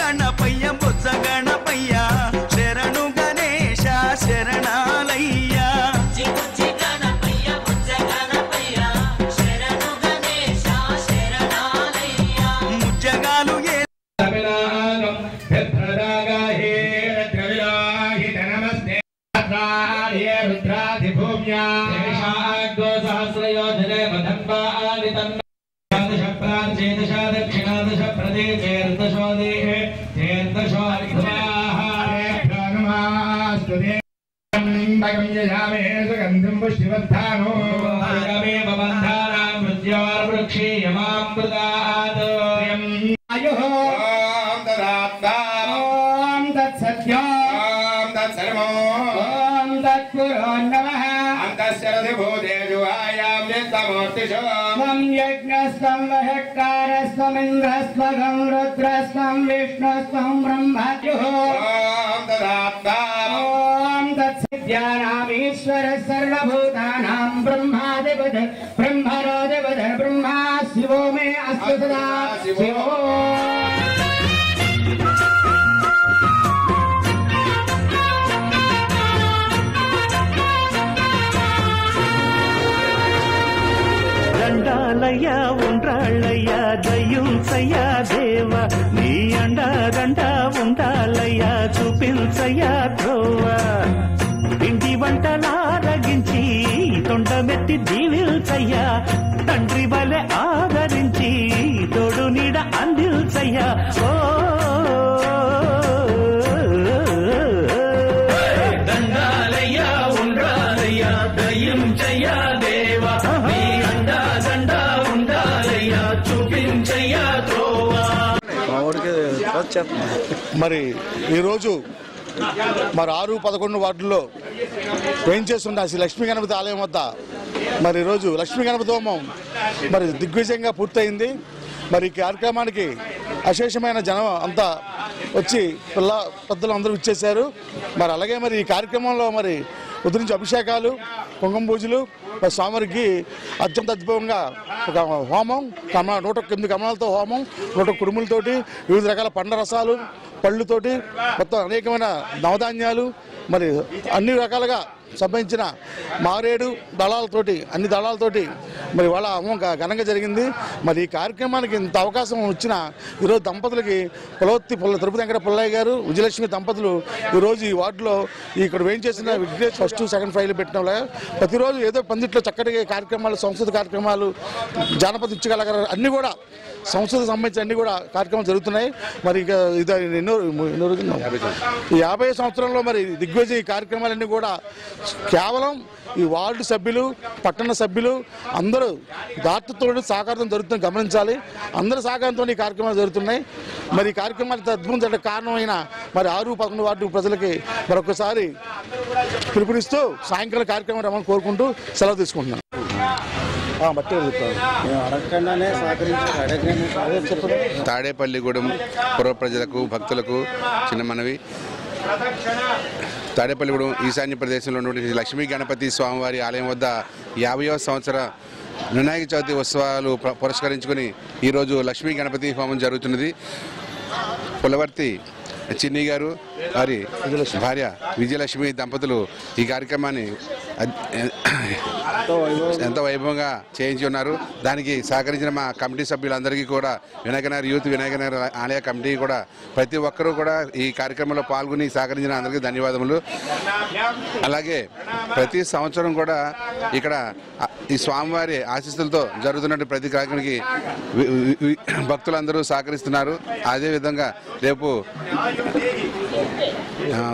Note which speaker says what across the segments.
Speaker 1: గణపయ్య బొజ్జ గణపయ్య శరణు గణేశ శరణాలయ్య ముజ్జగాలు
Speaker 2: यज्ञस्त्वमहकारस्त्वमिन्द्रस्त्वगं रुद्रस्त्वं विष्णुस्त्वं ब्रह्मज्योः ॐ तत्सत्यानामीश्वर सर्वभूतानां ब्रह्मादिपद ब्रह्मरोदिपद ब्रह्मा शिवो मे अस्तु सदा शिवो
Speaker 1: దండాలయ్యా ఉండ్రాళ్ళయ్యా దయ్యుంచయ్యా దేవ నీ అండదండ ఉండాలయ్యా చూపించయ్యా త్రోవ ఇంటి వంటలారగించి తొండమెత్తి దీవిల్చయ్యా తండ్రి వలె ఆదరించి తోడు నీడ అందిల్చయ్యా ఓ దండాలయ్యా ఉండ్రాలయ్యా దయ్యుంచయ్యా దేవ
Speaker 3: మరి ఈరోజు మరి 6-11 వార్డుల్లో వేయించేస్తున్న శ్రీ లక్ష్మీ గణపతి ఆలయం వద్ద మరి ఈరోజు లక్ష్మీ గణపతి హోమం మరి దిగ్విజయంగా పూర్తయింది. మరి ఈ కార్యక్రమానికి అశేషమైన జనం అంతా వచ్చి పెద్దలు అందరూ ఇచ్చేశారు. మరి అలాగే మరి ఈ కార్యక్రమంలో మరి ఉదరించి అభిషేకాలు కుంకుమ పూజలు స్వామివారికి అత్యంత అద్భుతంగా ఒక హోమం 108 కమలాలతో హోమం 100 కుడుములతోటి వివిధ రకాల పండ్ల రసాలు పళ్ళుతోటి మొత్తం అనేకమైన నవధాన్యాలు మరి అన్ని రకాలుగా సంబంధించిన మారేడు దళాలతోటి అన్ని దళాలతోటి మరి వాళ్ళ హోమం ఘనంగా జరిగింది. మరి ఈ కార్యక్రమానికి ఇంత అవకాశం వచ్చిన ఈరోజు దంపతులకి తిరుపతి వెంకట పుల్లయ్య గారు విజయలక్ష్మి దంపతులు ఈరోజు ఈ వార్డులో ఇక్కడ వేయించేసిన విఘ్నేష్ 1st, 2nd ఫైల్ పెట్టిన ప్రతిరోజు ఏదో పందిట్లో చక్కటి కార్యక్రమాలు సంస్కృతి కార్యక్రమాలు జానపద నృత్యకళ అన్నీ కూడా సంస్కృతికి సంబంధించి అన్నీ కూడా కార్యక్రమాలు జరుగుతున్నాయి. మరి ఇక ఇది 50 సంవత్సరంలో మరి దిగ్విజయ ఈ కార్యక్రమాలన్నీ కూడా కేవలం ఈ వార్డు సభ్యులు పట్టణ సభ్యులు అందరూ దాతృత్వంతో సహకారం జరుగుతుంది గమనించాలి. అందరి సహకారంతో ఈ కార్యక్రమాలు జరుగుతున్నాయి. మరి ఈ కార్యక్రమాలకు అద్భుతం కారణమైన మరి 6-11 వార్డు ప్రజలకి మరొకసారి పిలుపునిస్తూ సాయంకాలం కార్యక్రమం రమ్మని కోరుకుంటూ సెలవు తీసుకుంటున్నాను.
Speaker 4: తాడేపల్లిగూడెం పుర ప్రజలకు భక్తులకు చిన్న మనవి. తాడేపల్లిగూడెం ఈశాన్య ప్రదేశంలో ఉన్నటువంటి లక్ష్మీ గణపతి స్వామివారి ఆలయం వద్ద 50వ సంవత్సర వినాయక చవితి ఉత్సవాలు పురస్కరించుకొని ఈరోజు లక్ష్మీ గణపతి హోమం జరుగుతున్నది. పులవర్తి చిన్ని గారు వారి భార్య విజయలక్ష్మి దంపతులు ఈ కార్యక్రమాన్ని ఎంతో వైభవంగా చేయించి ఉన్నారు. దానికి సహకరించిన మా కమిటీ సభ్యులందరికీ కూడా వినాయకనగర్ యూత్ వినాయకనగర్ ఆలయ కమిటీ కూడా ప్రతి ఒక్కరూ కూడా ఈ కార్యక్రమంలో పాల్గొని సహకరించిన అందరికీ ధన్యవాదములు. అలాగే ప్రతి సంవత్సరం కూడా ఇక్కడ ఈ స్వామివారి ఆశీస్సులతో జరుగుతున్న ప్రతి కార్యక్రమానికి భక్తులందరూ సహకరిస్తున్నారు. అదేవిధంగా రేపు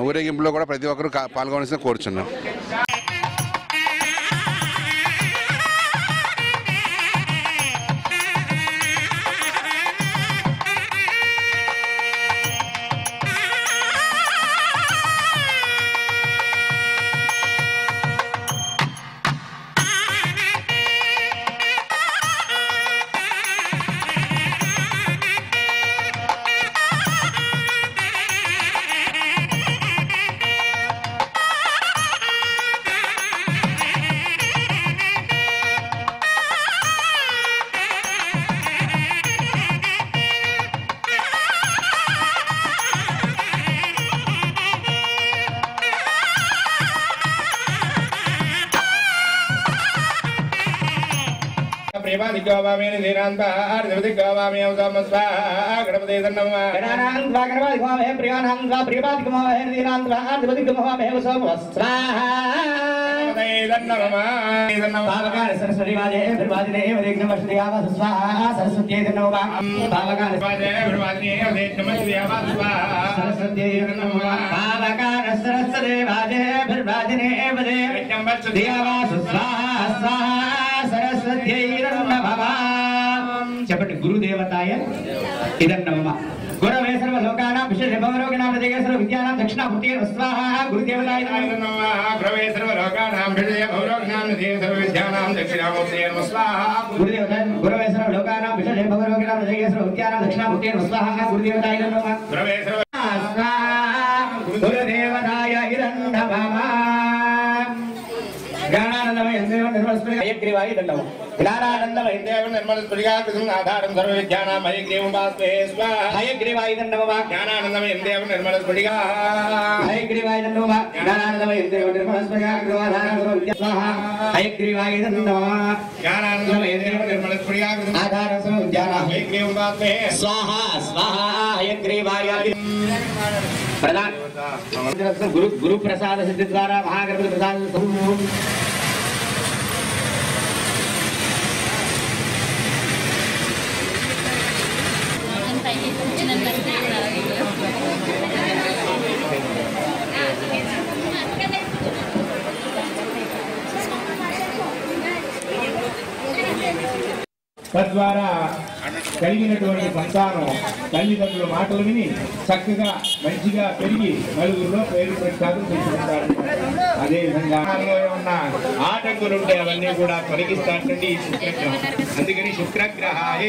Speaker 4: ఊరేగింపులో కూడా ప్రతి ఒక్కరూ పాల్గొనాల్సిన కోరుచున్నాం.
Speaker 2: प्रिपादिकोवामेन दीनान्ता अर्धवदिकोवामे उदमस्वा गणपते नमः गणानान्त्वा गणपतिकोवामे प्रियानान्त्वा प्रिपादिकोवामे दीनान्त्वा अर्धवदिकोवामे उदमस्वा पावकाल सरस्वती वाजे प्रभादिने वदेग्नमस्ति आवास स्वाहा सरस्वती नमः पावकाल वाजे प्रभादिने वदेग्नमस्ति आवास स्वाहा सरस्वती नमः पावकाल सरस्वती वाजे प्रभादिने वदेग्नमस्ति आवास स्वाहा स्वाहा सरस्वती नमः చెప్పండి గురుదేవతాయ ఇదం నమః गुरवे सर्वलोकानां विशेष भवरोगिणां प्रत्येक सर्व विद्यानां दक्षिणामूर्तये स्वाहा गुरुदेवताय नमः गुरवे सर्वलोकानां विशेष भवरोगिणां प्रत्येक सर्व विद्यानां दक्षिणामूर्तये स्वाहा गुरुदेवताय गुरवे सर्वलोकानां विशेष भवरोगिणां प्रत्येक सर्व विद्यानां दक्षिणामूर्तये स्वाहा गुरुदेवताय नमः गुरवे सर्व स्वाहा गुरुदेवताय नमः ज्ञानानंदमय देव निर्मल हयग्रीवाय नमः ज्ञानानंदमय देव निर्मल स्फटिकाकृतिं आधारं सर्व विद्यानां हयग्रीवं वास्ते स्वाहा हयग्रीवाय नमः ज्ञानानंदमय देव निर्मल स्फटिका हयग्रीवाय नमः ज्ञानानंदमय देव निर्मल स्फटिकाकृतिं आधारं सर्व विद्या स्वाहा हयग्रीवाय नमः ज्ञानानंदमय देव निर्मल स्फटिकाकृतिं आधारं सर्व विद्यानां हयग्रीवं वास्ते स्वाहा स्वाहा हयग्रीवाय प्रदान गुरु प्रसाद सिद्धि द्वारा महागणपति प्रसाद తద్వారా కలిగినటువంటి సంతానం తల్లిదండ్రుల మాటలు విని చక్కగా మంచిగా పెరిగి నలుగురిలో పేరు ప్రఖ్యాతులు తెచ్చుకుంటారు. అదేవిధంగా ఉన్న ఆటంకులు ఉంటే అవన్నీ కూడా తొలగిస్తారండి ఈ శుక్రగ్రహం. అందుకని శుక్రగ్రహాయ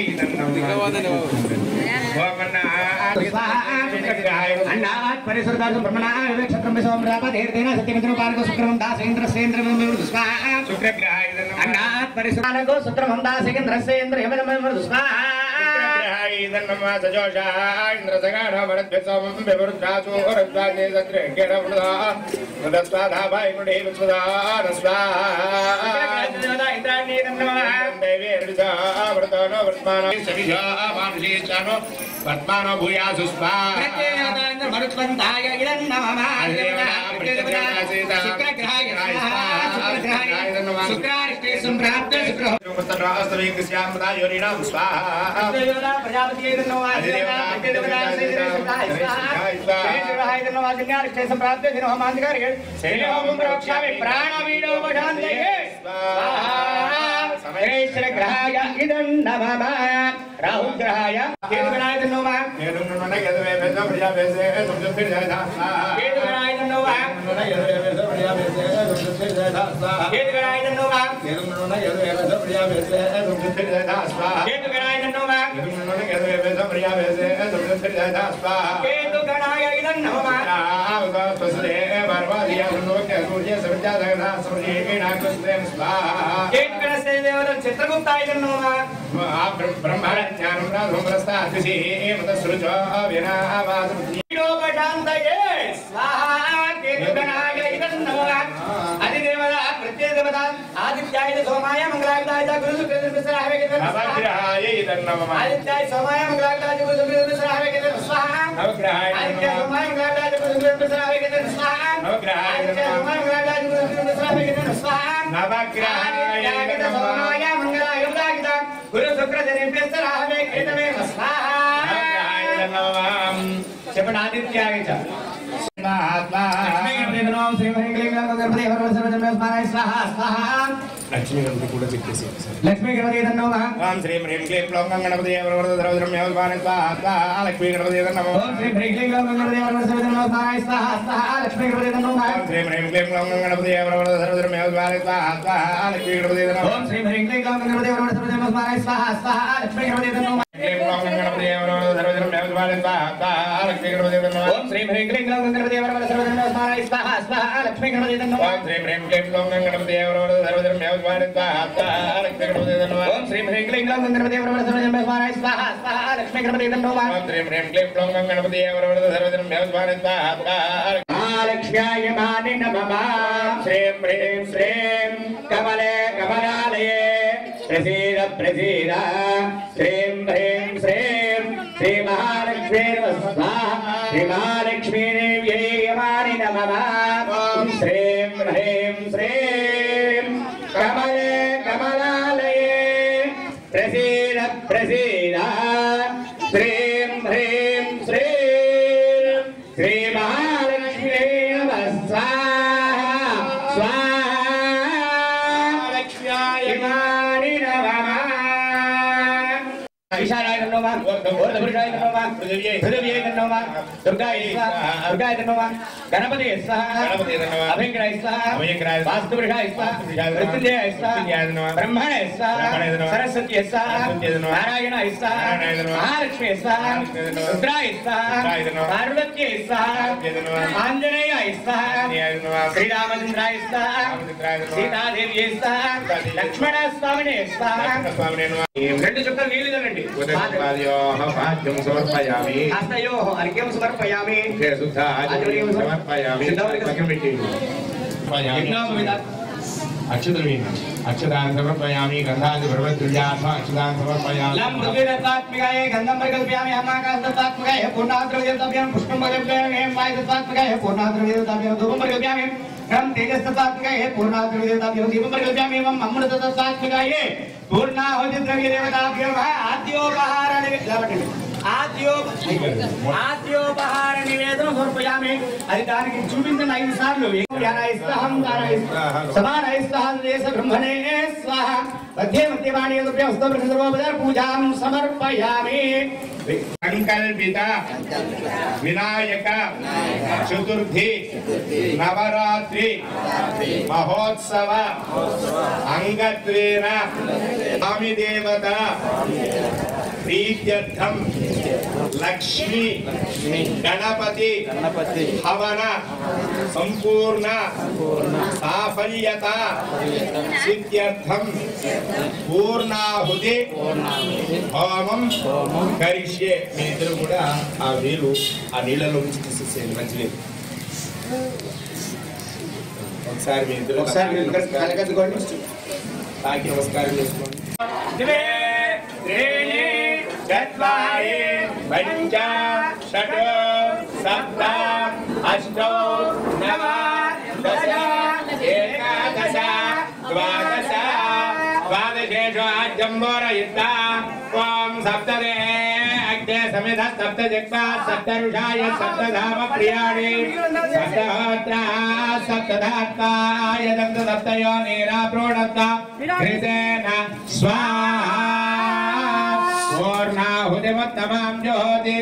Speaker 2: పద్మానో భూయాసు మరుత్వంతాయ ఇదం నమః శుక్రగ్రహాయ శుక్రాష్టే సంప్రాప్త శుక్రహస్తమే కృష్యామదా యోనినాం స్వాహా ప్రజాపతి నమః శుక్రగ్రహాయ నమః శుక్రాష్టే సంప్రాప్త దినోమాంతకార్య సేనోం ప్రోక్షామి ప్రాణవీడోపశాంతయే స్వాహా సమయేశ్వరగ్రహాయ ఇదం నమః రాహుగ్రహాయ కేతుగ్రహాయ నమః కేతుగ్రహాయ చిత్రగుప్తాయ నమః బ్రహ్మణ జ్ఞానం రాధుమ్రస్తాతిశి మతసృజో వినావాసముద్యోపశాంతయే స్వాహా కేతుగణాయ ఇదం నమః అధిదేవత ప్రత్యేకదేవత ఆదిత్యాయ సోమాయ మంగళాయ గురుశుక్రస్వాహ నవగ్రహాయ ఇదం నమః ఆదిత్యాయ సోమాయ మంగళాయ గురుశుక్రస్వాహ స్వాహా నవగ్రహాయ ఆదిత్య సోమాయ మంగళాయ గురుశుక్రస్వాహ స్వాహా నవగ్రహాయ సోమాయ మంగళాయ గురుశుక్రస్వాహ స్వాహా నవగ్రహాయ సోమాయ మంగళాయ గురు శుక్ర జనిప్యస్తరాహమే కేతమే స్వాహా చెప్పండి ఆదిత్యాయ లక్ష్మీ గణపతి కూడా చెప్పేసి లక్ష్మీ గణపతి ఓం శ్రీ హ్రీం క్లీం క్లౌం గణపతి లక్ష్మీ గణపతి ఓం శ్రీ హ్రీం క్లీం క్లౌం గణపతి లక్ష్మీ గణపతి ఓం శ్రీ హ్రీం క్లీం క్లౌం గణపతి లక్ష్మీ గణపతి ఓం శ్రీ హ్రీం క్లీం క్లౌం గణపతి లక్ష్మీ గణపతి ఓం శ్రీ హ్రీం క్లీం క్లౌం గణపతి లక్ష్మీ గణపతి ఓం శ్రీ హ్రీం క్లీం క్లౌం గణపతి ఓం శ్రీ హ్రీం క్లీం క్లౌం గణపతి లక్ష్మీ గణపతి మహాలక్ష్మ్యాయ మాని నమః శ్రీం హ్రీం శ్రీం కమలే కమలాలయే प्रसीद प्रसीद श्रीं ह्रीं श्रीं श्री महालक्ष्मी स्वाहा श्री महालक्ष्मी देव्यै यमानि नमः श्रीं ह्रीं श्रीं कमले कमलालये प्रसीद प्रसीद श्रीं ह्रीं श्रीं श्री महालक्ष्मी नमः स्वाहा स्वाहा लक्ष्म्याय यमानि नमः ईशानाय नमः ओर्धपुरुषाय नमः पृथिव्यै नमः दुर्गाय स्वाहा दुर्गाय नमः गणपतये स्वाहा अभयंकराय स्वाहा वास्तुपुरुषाय स्वाहा मृत्युंजयाय स्वाहा ब्रह्मणे स्वाहा सरस्वत्यै स्वाहा नारायणाय स्वाहा महालक्ष्म्यै स्वाहा रुद्राय स्वाहा पार्वत्यै स्वाहा आंजनेयाय स्वाहा श्रीरामचंद्राय स्वाहा सीतादेव्यै स्वाहा लक्ष्मणस्वामिने स्वाहा రెండు చుక్కలు నీళ్లు దండి
Speaker 5: पाद्यं समर्पयामि
Speaker 2: हस्तयोः अर्घ्यं समर्पयामि
Speaker 5: शुद्धाचमनीयं समर्पयामि अक्षतान् समर्पयामि गन्धान् पर्वतुल्याः अक्षतान् समर्पयामि
Speaker 2: लम दुर्गेदत्तात्मिकाय गन्धं प्रकल्पयामि हमाकाशदत्तात्मिकाय पूर्णाद्रव्यदत्ताभ्यां पुष्पं प्रकल्पयामि वायुदत्तात्मिकाय पूर्णाद्रव्यदत्ताभ्यां धूपं प्रकल्पयामि क्रम तेजस्तत्तात्मिकाय पूर्णाद्रव्यदत्ताभ्यां दीपं प्रकल्पयामि एवं अमृतदत्तात्मिकाय पूर्णाहुतिद्रव्यदेवताभ्यो आद्योपहार आद्योपहार निवेदनं समर्पयामि అది దానికి చూపించండి 5 సార్లు జ్ఞానాయస్తహం సమానాయస్తహం దేశ బ్రహ్మణే స్వాహ మధ్యే మధ్యవాణి సర్వోపచార పూజాం సమర్పయామి
Speaker 5: संकल्पित विनायक चतुर्थी नवरात्रि महोत्सव अंगत्वेन स्वामी देवता प्रीत्यर्थम लक्ष्मी गणपति हवन संपूर्ण साफल्यता सिद्ध्यर्थम पूर्णाहुति होमं करिष्ये మీ ఇద్దరు కూడా ఆ నీరు ఆ నీళ్ళలో తీసేసేయండి మంచిది ఒకసారి మీ ఇద్దరు కలగదుకోండి తాకి నమస్కారం చేసుకోండి चत्वारि पंच षट् सप्त अष्ट नव दश एकादश द्वादश द्वादशेषु आजम्बोरयुक्ता ओम सप्तदे अग्ने समिध सप्त जग्वा सप्तरुषाय सप्तधाम प्रियाणि सप्तहोत्रा सप्तधात्ताय दग्ध सप्तयो नीरा प्रोणत्ता कृतेन स्वाहा पूर्णाहुतिमुत्तमां ज्योति